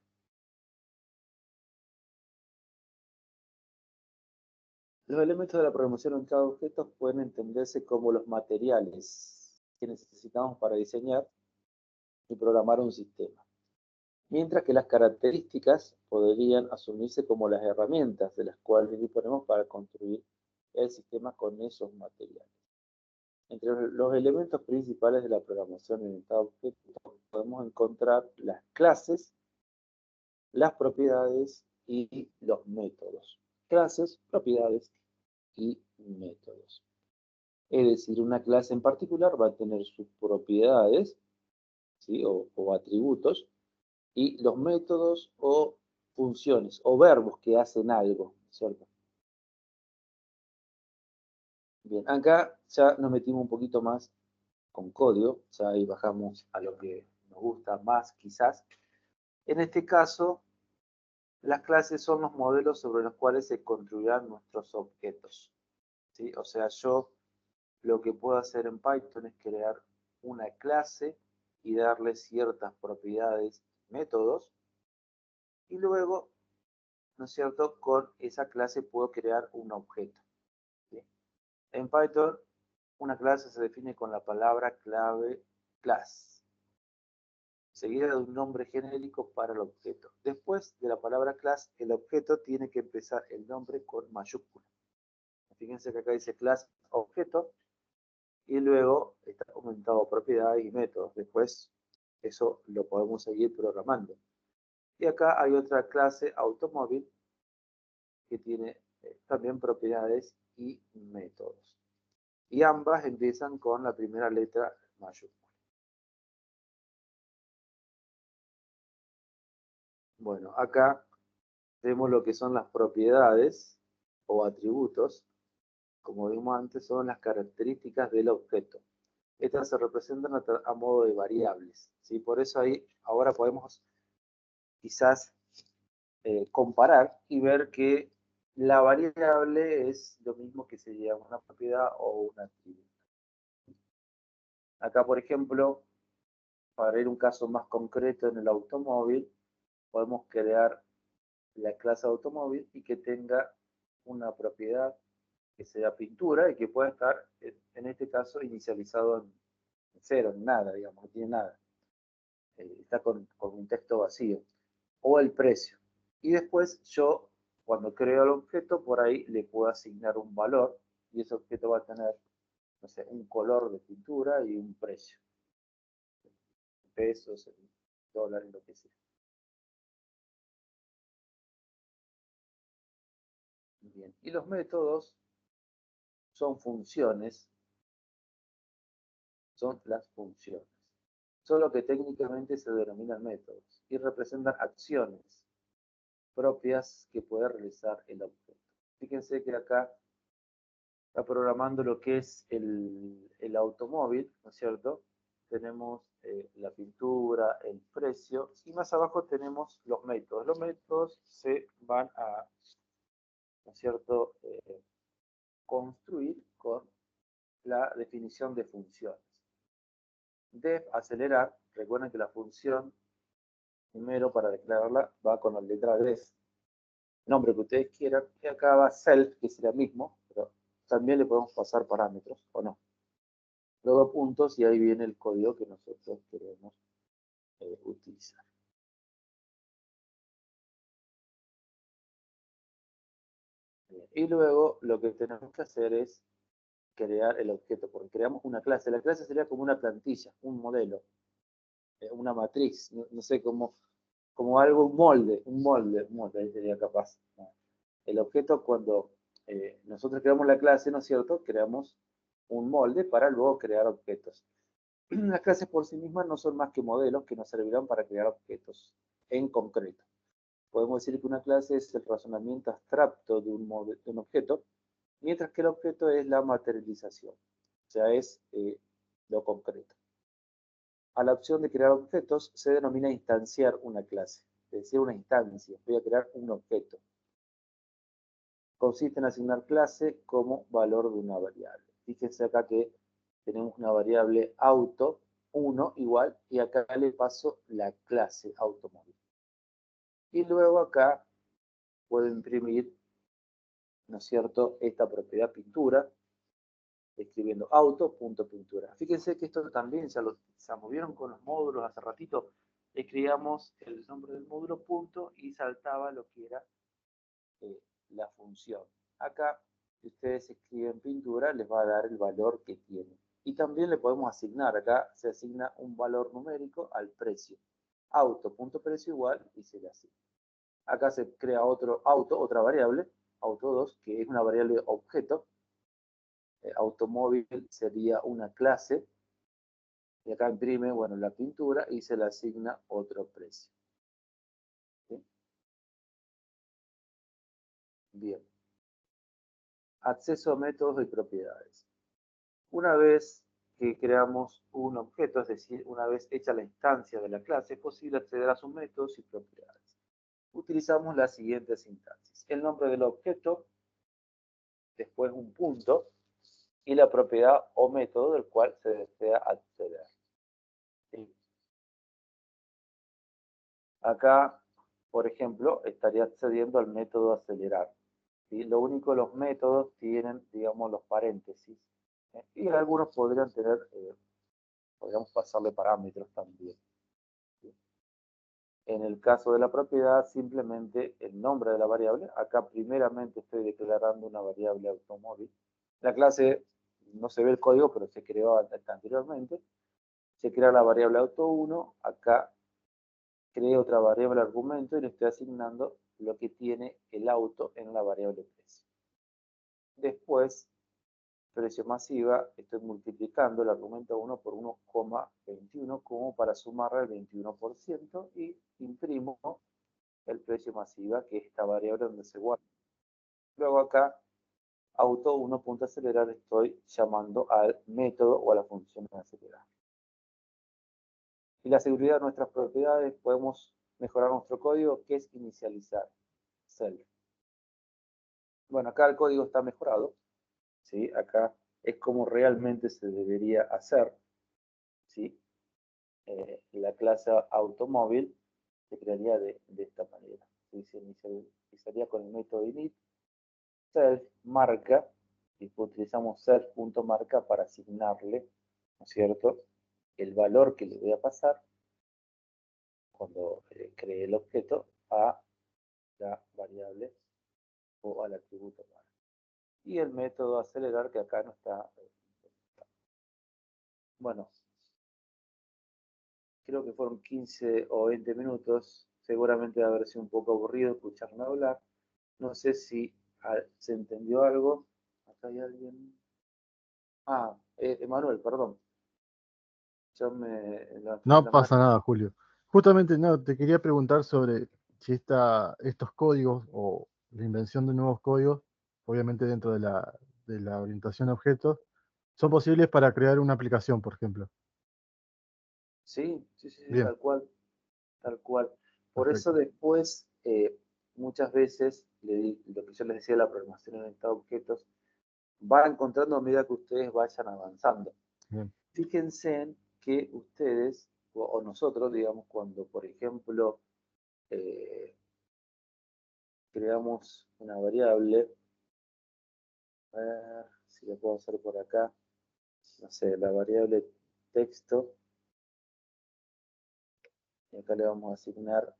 Los elementos de la programación orientada a objetos pueden entenderse como los materiales que necesitamos para diseñar y programar un sistema, mientras que las características podrían asumirse como las herramientas de las cuales disponemos para construir el sistema con esos materiales. Entre los elementos principales de la programación orientada a objetos podemos encontrar las clases, las propiedades y los métodos. Clases, propiedades y métodos. Es decir, una clase en particular va a tener sus propiedades, ¿sí? o atributos, y los métodos o funciones o verbos que hacen algo, ¿cierto? Bien, acá ya nos metimos un poquito más con código, ya ahí bajamos a lo que nos gusta más quizás. En este caso, las clases son los modelos sobre los cuales se construirán nuestros objetos, ¿sí? O sea, yo lo que puedo hacer en Python es crear una clase y darle ciertas propiedades, métodos, y luego, ¿no es cierto?, con esa clase puedo crear un objeto, ¿sí? En Python, una clase se define con la palabra clave class, seguida de un nombre genérico para el objeto. Después de la palabra class, el objeto tiene que empezar el nombre con mayúscula. Fíjense que acá dice class objeto y luego está comentado propiedades y métodos. Después eso lo podemos seguir programando. Y acá hay otra clase automóvil que tiene también propiedades y métodos. Y ambas empiezan con la primera letra mayúscula. Bueno, acá tenemos lo que son las propiedades o atributos. Como vimos antes, son las características del objeto. Estas se representan a modo de variables, ¿sí? Por eso ahí ahora podemos quizás comparar y ver que la variable es lo mismo que se llama una propiedad o un atributo. Acá, por ejemplo, para ir a un caso más concreto en el automóvil, podemos crear la clase automóvil y que tenga una propiedad que sea pintura y que pueda estar, en este caso, inicializado en cero, en nada, digamos, no tiene nada. Está con un texto vacío. O el precio. Y después yo, cuando creo el objeto, por ahí le puedo asignar un valor y ese objeto va a tener, no sé, un color de pintura y un precio. Pesos, dólares, lo que sea. Bien. Y los métodos son funciones, son las funciones. Solo que técnicamente se denominan métodos y representan acciones propias que puede realizar el objeto. Fíjense que acá está programando lo que es el automóvil, ¿no es cierto? Tenemos la pintura, el precio, y más abajo tenemos los métodos. Los métodos se van a, ¿no es cierto?, construir con la definición de funciones. Def, acelerar, recuerden que la función, primero para declararla, va con la letra def, nombre que ustedes quieran, y acá va self, que será mismo, pero también le podemos pasar parámetros, o no. Los dos puntos y ahí viene el código que nosotros queremos utilizar. Bien. Y luego lo que tenemos que hacer es crear el objeto, porque creamos una clase. La clase sería como una plantilla, un modelo, una matriz, no sé, como algo, un molde, ahí sería capaz. El objeto cuando nosotros creamos la clase, ¿no es cierto? Creamos un molde para luego crear objetos. Las clases por sí mismas no son más que modelos que nos servirán para crear objetos en concreto. Podemos decir que una clase es el razonamiento abstracto de un objeto, mientras que el objeto es la materialización, o sea, es lo concreto. A la opción de crear objetos se denomina instanciar una clase, es decir, una instancia. Voy a crear un objeto. Consiste en asignar clase como valor de una variable. Fíjense acá que tenemos una variable auto, 1 igual, y acá le paso la clase automóvil. Y luego acá puedo imprimir, ¿no es cierto?, esta propiedad pintura, escribiendo auto.pintura. Fíjense que esto también ya lo utilizamos. ¿Vieron con los módulos hace ratito? Escribíamos el nombre del módulo punto y saltaba lo que era la función. Acá, si ustedes escriben pintura, les va a dar el valor que tiene. Y también le podemos asignar, acá se asigna un valor numérico al precio. Auto.precio igual y se le asigna. Acá se crea otro auto, otra variable, auto2, que es una variable objeto. Automóvil sería una clase. Y acá imprime, bueno, la pintura y se le asigna otro precio. ¿Sí? Bien. Acceso a métodos y propiedades. Una vez que creamos un objeto, es decir, una vez hecha la instancia de la clase, es posible acceder a sus métodos y propiedades. Utilizamos las siguientes instancias. El nombre del objeto, después un punto, y la propiedad o método del cual se desea acceder. ¿Sí? Acá, por ejemplo, estaría accediendo al método acelerar. ¿Sí? Lo único, los métodos tienen, digamos, los paréntesis. Y algunos podrían tener, podríamos pasarle parámetros también. ¿Sí? En el caso de la propiedad, simplemente el nombre de la variable. Acá primeramente estoy declarando una variable automóvil. La clase no se ve el código, pero se creó anteriormente. Se crea la variable auto1. Acá creo otra variable argumento y le estoy asignando lo que tiene el auto en la variable precio. Después, precio masiva, estoy multiplicando el argumento 1 por 1,21 como para sumarle el 21% y imprimo el precio masiva, que es esta variable donde se guarda. Luego acá, auto 1.acelerar, estoy llamando al método o a la función de acelerar. Y la seguridad de nuestras propiedades, podemos mejorar nuestro código, que es inicializar self. Bueno, acá el código está mejorado, ¿sí? Acá es como realmente se debería hacer, ¿sí? La clase automóvil se crearía de esta manera, ¿sí? Se inicializaría con el método init, self, marca, y después utilizamos self.marca para asignarle, ¿no es cierto?, el valor que le voy a pasar cuando cree el objeto a la variable o al atributo marca. Y el método acelerar, que acá no está. Bueno, creo que fueron 15 o 20 minutos. Seguramente va a haber sido un poco aburrido escucharme hablar. No sé si se entendió algo. Acá hay alguien. Ah, Emanuel, perdón. Yo No la pasa mano. nada, Julio. Justamente, no, te quería preguntar sobre si estos códigos o la invención de nuevos códigos, obviamente dentro de la orientación a objetos, son posibles para crear una aplicación, por ejemplo. Sí, sí, sí, sí, Bien, tal cual, tal cual. Por eso perfecto. después, muchas veces, lo que yo les decía de la programación orientada a objetos, va encontrando a medida que ustedes vayan avanzando. Bien. Fíjense en que ustedes, o nosotros, digamos, cuando, por ejemplo, eh, creamos una variable, a ver si la puedo hacer por acá, no sé, la variable texto, y acá le vamos a asignar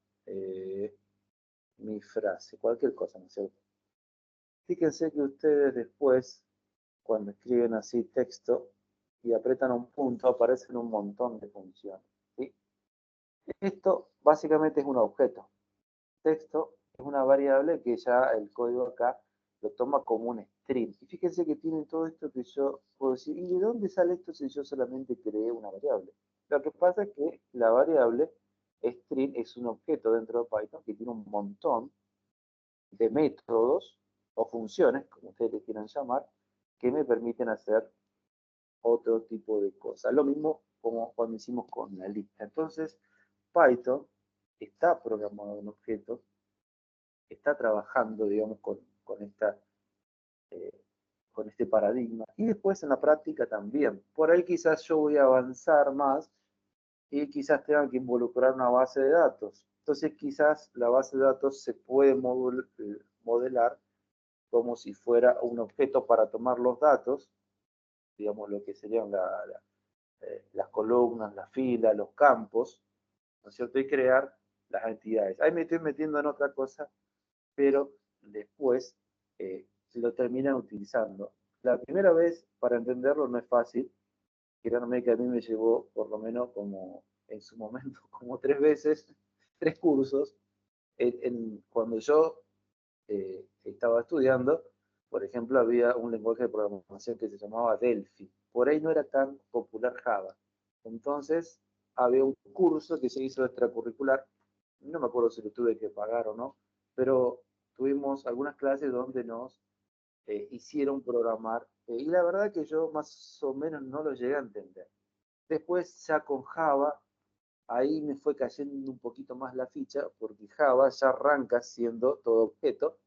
mi frase, cualquier cosa, ¿no es cierto? Fíjense que ustedes después, cuando escriben así texto y apretan un punto, aparecen un montón de funciones, ¿sí? Esto básicamente es un objeto. Texto es una variable que ya el código acá lo toma como un string. Y fíjense que tiene todo esto que yo puedo decir, ¿y de dónde sale esto si yo solamente creé una variable? Lo que pasa es que la variable string es un objeto dentro de Python que tiene un montón de métodos o funciones, como ustedes le quieran llamar, que me permiten hacer otro tipo de cosas. Lo mismo como cuando hicimos con la lista. Entonces, Python está programado en objetos, está trabajando, digamos, eh, con este paradigma. Y después en la práctica también. Por ahí quizás yo voy a avanzar más y quizás tenga que involucrar una base de datos. Entonces quizás la base de datos se puede modelar como si fuera un objeto para tomar los datos, digamos lo que serían las columnas, las filas, los campos, ¿no es cierto? Y crear las entidades. Ahí me estoy metiendo en otra cosa, pero después lo terminan utilizando. La primera vez, para entenderlo, no es fácil. Créanme que a mí me llevó, por lo menos, como en su momento, como 3 veces, 3 cursos. Cuando yo estaba estudiando, por ejemplo, había un lenguaje de programación que se llamaba Delphi. Por ahí no era tan popular Java. Entonces, había un curso que se hizo extracurricular, no me acuerdo si lo tuve que pagar o no, pero tuvimos algunas clases donde nos hicieron programar, y la verdad que yo más o menos no lo llegué a entender. Después ya con Java, ahí me fue cayendo un poquito más la ficha, porque Java ya arranca siendo todo objeto.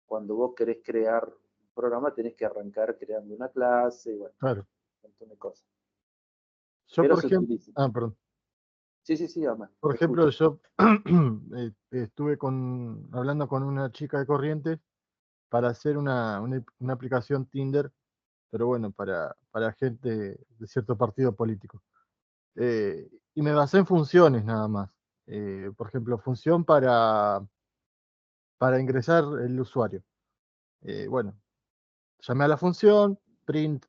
Cuando vos querés crear un programa, tenés que arrancar creando una clase, y bueno, Claro. un montón de cosas. Yo, Pero por se ejemplo, utiliza. perdón. Sí, sí, sí, Ama, Por te ejemplo, escucho. yo estuve hablando con una chica de Corrientes para hacer una aplicación Tinder, pero bueno, para gente de cierto partido político. Y me basé en funciones nada más. Por ejemplo, función para ingresar el usuario. Bueno, llamé a la función, print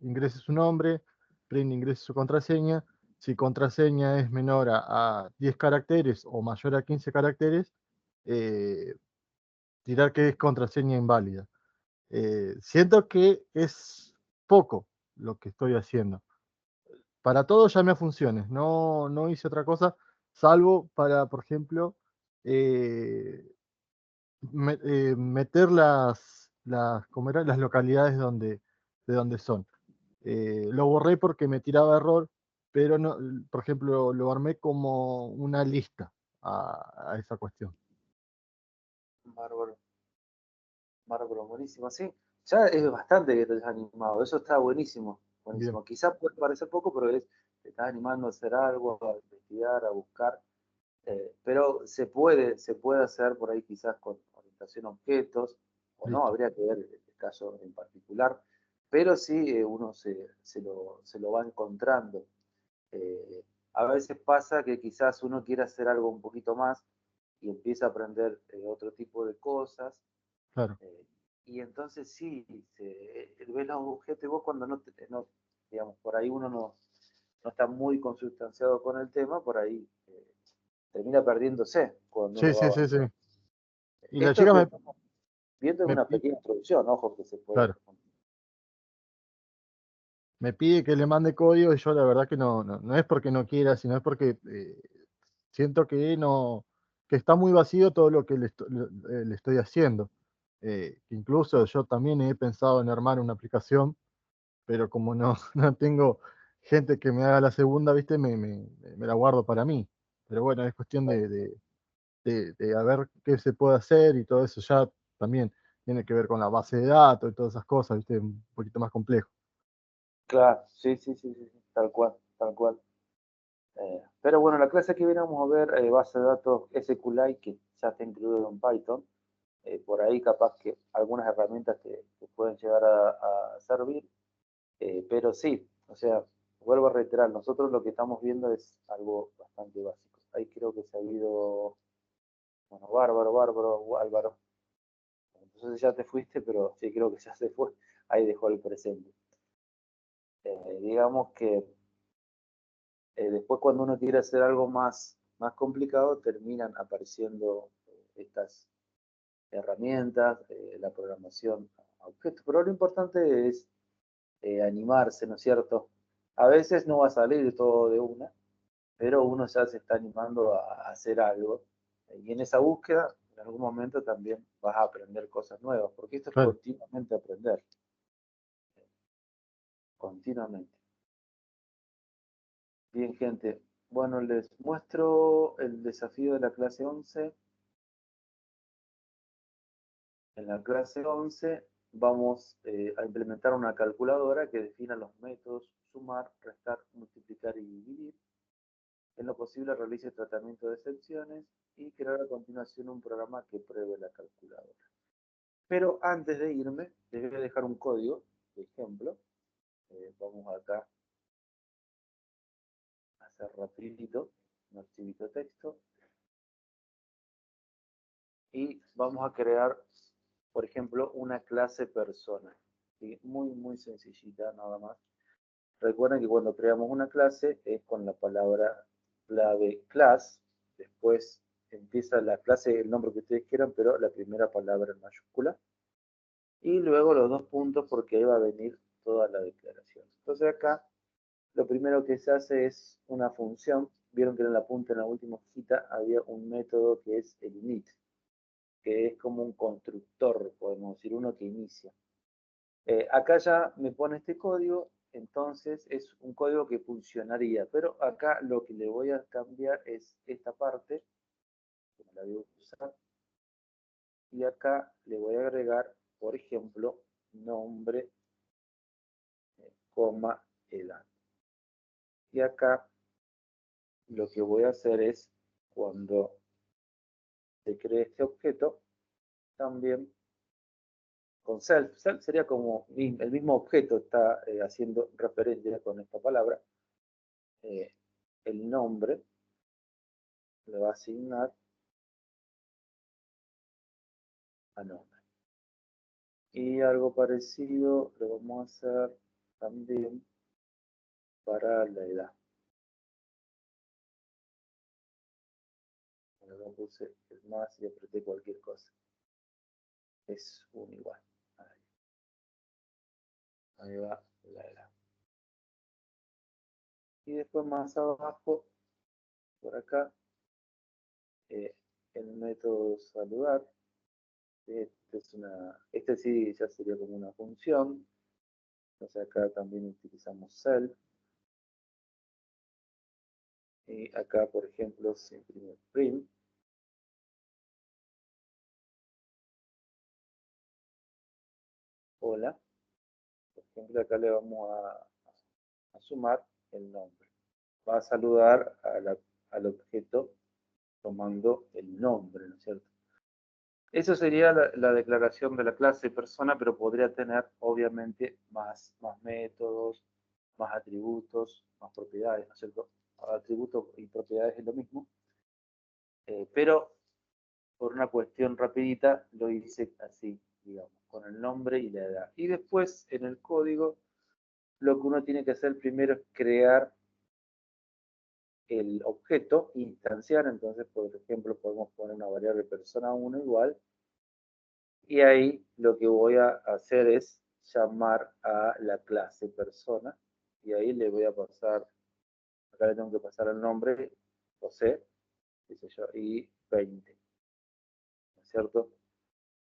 ingrese su nombre, print ingrese su contraseña. Si contraseña es menor a 10 caracteres o mayor a 15 caracteres, eh, tirar que es contraseña inválida. Siento que es poco lo que estoy haciendo. Para todo llamé a funciones, no hice otra cosa, salvo para, por ejemplo, meter ¿cómo era? Las localidades de donde son. Lo borré porque me tiraba error, pero no, por ejemplo, lo armé como una lista a esa cuestión. Bárbaro, bárbaro, buenísimo. Sí, ya es bastante que te has animado. Eso está buenísimo, Bien, buenísimo. Quizás puede parecer poco, pero te estás animando a hacer algo, a investigar, a buscar. Pero se puede hacer por ahí quizás con orientación a objetos, o no, listo. habría que ver el caso en particular, pero sí uno se lo va encontrando. A veces pasa que quizás uno quiere hacer algo un poquito más y empieza a aprender otro tipo de cosas, Claro. eh, y entonces sí, ves los objetos y vos cuando no, digamos, por ahí uno no está muy consustanciado con el tema, por ahí termina perdiéndose cuando Sí, uno va sí, sí, sí. avanzando. Y la Esto chica que estamos viendo es me, una pi- pequeña introducción, ojo, que se puede. claro, me pide que le mande código y yo la verdad que no es porque no quiera, sino es porque siento que no, que está muy vacío todo lo que le estoy haciendo. Que incluso yo también he pensado en armar una aplicación, pero como no, no tengo gente que me haga la segunda, ¿viste? Me la guardo para mí. Pero bueno, es cuestión de a ver qué se puede hacer y todo eso ya también tiene que ver con la base de datos y todas esas cosas, ¿viste? Un poquito más complejo. Claro, sí, sí, sí, sí, sí, tal cual, tal cual. Pero bueno, la clase que viene vamos a ver base de datos SQLite que ya está incluido en Python. Por ahí capaz que algunas herramientas te pueden llegar a servir, pero sí, o sea, vuelvo a reiterar, nosotros lo que estamos viendo es algo bastante básico. Ahí creo que se ha ido, bueno, Álvaro. Entonces ya te fuiste, pero sí creo que ya se fue. Ahí dejó el presente. Digamos que después cuando uno quiere hacer algo más complicado, terminan apareciendo estas herramientas, la programación a objetos. Pero lo importante es animarse, ¿no es cierto? A veces no va a salir todo de una, pero uno ya se está animando a hacer algo. Y en esa búsqueda, en algún momento también vas a aprender cosas nuevas, porque esto es Claro. continuamente aprender, continuamente. Bien, gente. Bueno, les muestro el desafío de la clase 11. En la clase 11 vamos a implementar una calculadora que defina los métodos sumar, restar, multiplicar y dividir. En lo posible realice tratamiento de excepciones y crear a continuación un programa que pruebe la calculadora. Pero antes de irme, les voy a dejar un código de ejemplo. Vamos acá a hacer rapidito un archivito de texto y vamos a crear, por ejemplo, una clase persona. ¿Sí? Muy, muy sencillita nada más. Recuerden que cuando creamos una clase es con la palabra clave class, después empieza la clase, el nombre que ustedes quieran, pero la primera palabra en mayúscula, y luego los dos puntos porque ahí va a venir toda la declaración. Entonces acá lo primero que se hace es una función. Vieron que en la punta, en la última hojita, había un método que es el init, que es como un constructor, podemos decir, uno que inicia. Acá ya me pone este código, entonces es un código que funcionaría, pero acá lo que le voy a cambiar es esta parte, que me la voy a usar, y acá le voy a agregar, por ejemplo, nombre, coma, edad. Y acá lo que voy a hacer es, cuando se cree este objeto, también con self. Self sería como el mismo objeto, está haciendo referencia con esta palabra. Eh, el nombre le va a asignar a nombre. Y algo parecido lo vamos a hacer también para la edad. Ahora puse el más y apreté cualquier cosa. Es un igual. Ahí, ahí va la edad. Y después más abajo, por acá, el método saludar. Este sí ya sería como una función. Entonces acá también utilizamos self. Y acá, por ejemplo, se imprime print. Hola. Por ejemplo, acá le vamos a sumar el nombre. Va a saludar al objeto tomando el nombre, ¿no es cierto? Eso sería la declaración de la clase persona, pero podría tener, obviamente, más métodos, más atributos, más propiedades, ¿no es cierto? Atributos y propiedades es lo mismo, pero por una cuestión rapidita lo hice así, digamos, con el nombre y la edad. Y después, en el código, lo que uno tiene que hacer primero es crear el objeto, instanciar. Entonces, por ejemplo, podemos poner una variable persona 1 igual, y ahí lo que voy a hacer es llamar a la clase persona, y ahí le voy a pasar, acá le tengo que pasar el nombre, José, dice yo, y 20, ¿no es cierto?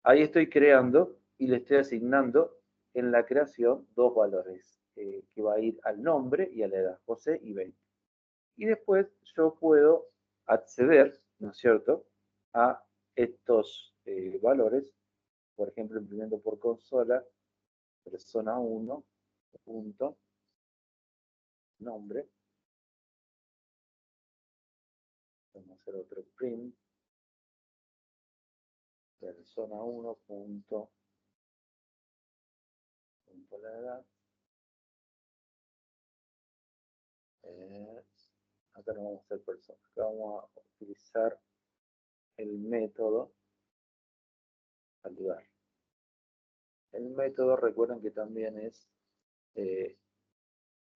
Ahí estoy creando y le estoy asignando en la creación dos valores, que va a ir al nombre y a la edad, José y 20. Y después yo puedo acceder, ¿no es cierto?, a estos valores, por ejemplo, imprimiendo por consola, persona 1, punto, nombre. Vamos a hacer otro print, persona 1, punto, la edad. Acá no vamos a hacer persona, acá vamos a utilizar el método saludar. El método, recuerden que también es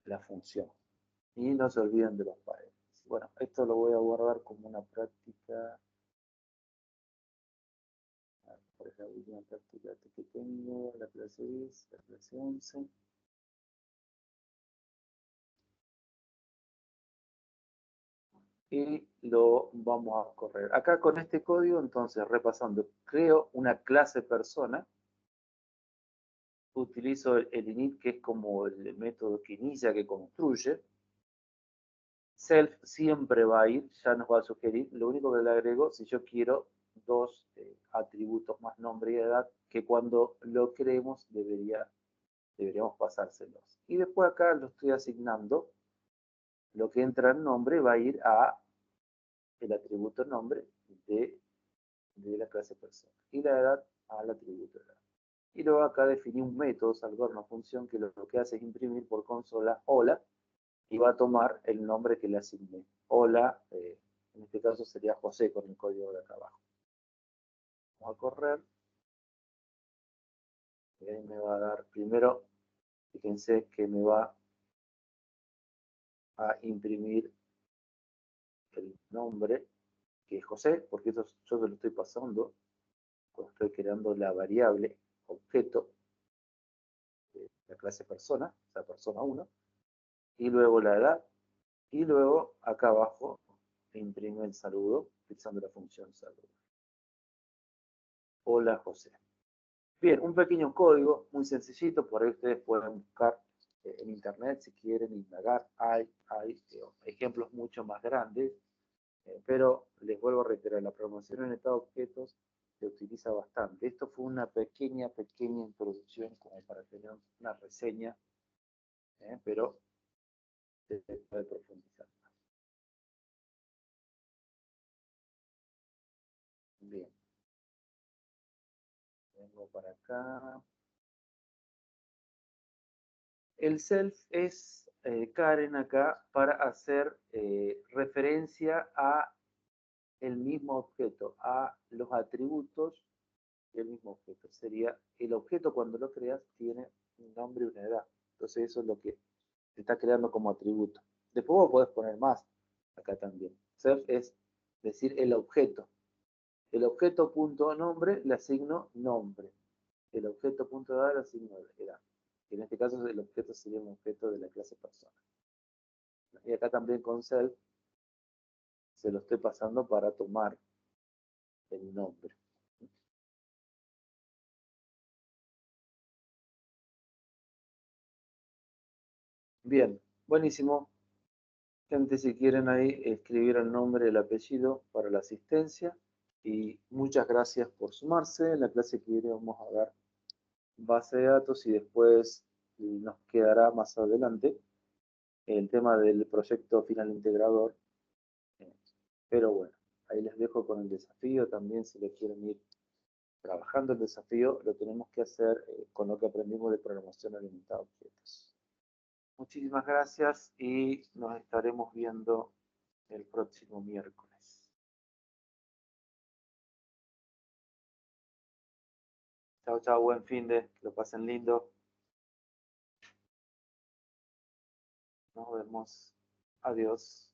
la función. Y no se olviden de los pares. Bueno, esto lo voy a guardar como una práctica. Por ejemplo, la última práctica que tengo, la clase 10, la clase 11. Y lo vamos a correr. Acá con este código, entonces, repasando, creo una clase persona, utilizo el init, que es como el método que inicia, que construye. Self siempre va a ir, ya nos va a sugerir, lo único que le agrego, si yo quiero dos atributos más nombre y edad, que cuando lo creemos deberíamos pasárselos. Y después acá lo estoy asignando, lo que entra en nombre va a ir a el atributo nombre de la clase persona. Y la edad al atributo edad. Y luego acá definí un método, salvar una función que lo que hace es imprimir por consola hola, y va a tomar el nombre que le asigné. Hola, en este caso sería José con el código de acá abajo. Vamos a correr. Y ahí me va a dar primero, fíjense que me va a imprimir el nombre, que es José, porque eso yo se lo estoy pasando cuando estoy creando la variable objeto de la clase persona, o sea, persona 1, y luego la edad, y luego acá abajo imprime el saludo utilizando la función saludo. Hola José. Bien, un pequeño código muy sencillito, por ahí ustedes pueden buscar en internet si quieren indagar. Hay ejemplos mucho más grandes, pero les vuelvo a reiterar, la programación en estado de objetos se utiliza bastante. Esto fue una pequeña introducción como para tener una reseña, pero se puede profundizar más. Bien, vengo para acá. El self es, Karen, acá para hacer referencia a el mismo objeto, a los atributos del mismo objeto. Sería el objeto cuando lo creas tiene un nombre y una edad. Entonces eso es lo que se está creando como atributo. Después vos podés poner más acá también. Self es decir el objeto. El objeto punto nombre le asigno nombre. El objeto punto edad le asigno edad. En este caso el objeto sería un objeto de la clase persona. Y acá también con self se lo estoy pasando para tomar el nombre. Bien, buenísimo. Gente, si quieren ahí escribir el nombre y el apellido para la asistencia. Y muchas gracias por sumarse. En la clase que viene vamos a ver base de datos y después nos quedará más adelante el tema del proyecto final integrador. Pero bueno, ahí les dejo con el desafío. También si le quieren ir trabajando el desafío, lo tenemos que hacer con lo que aprendimos de programación orientada a objetos. Muchísimas gracias y nos estaremos viendo el próximo miércoles. Chao, chao, buen fin de, que lo pasen lindo. Nos vemos. Adiós.